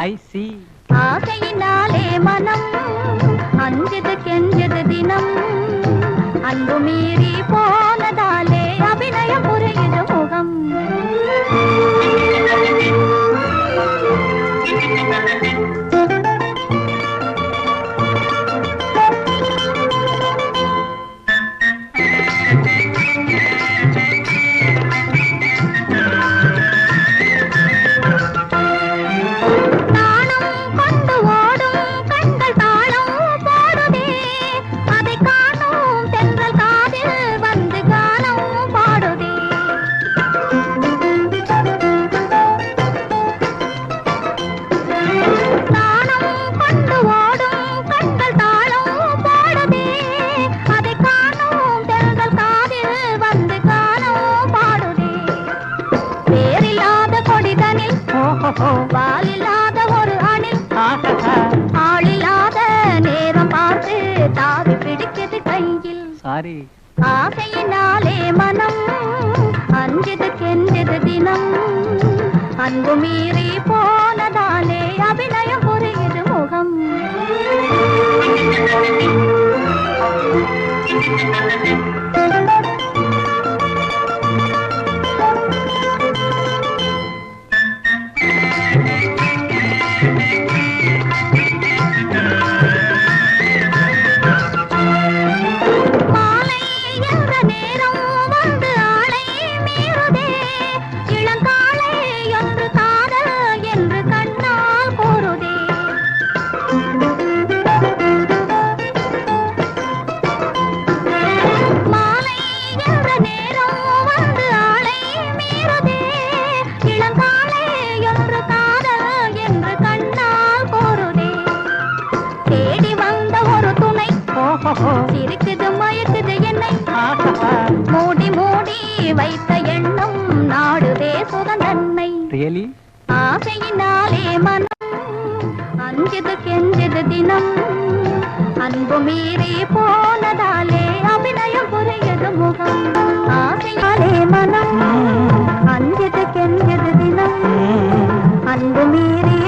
I see. ஆசையினாலே மனம் அஞ்சது கெஞ்சது தினம் அன்பு மீறி போனதாலே அபிநயம் புரியுது முகம் வாலில்லாத ஒரு அணில் ஆளில்லாத நேரம் பார்த்து தாவி பிடிக்கிறது கையில் சாரி ஆசையினாலே மனம் அஞ்சது கெஞ்சது தினம் அன்பு மீறி போனதாலே அபிநயம் புரியுது முகம் சிரிக்குது மயக்குது என்னை மூடி மூடி வைத்த எண்ணம் நாடுதே சுதந்தன்னை ஆசையினாலே மனம் அஞ்சது கெஞ்சது தினம் அன்பு மீறி போனதாலே அபிநயம் புரியுது முகம் ஆசையாலே மனம் அஞ்சது கெஞ்சது தினம் அன்பு மீறி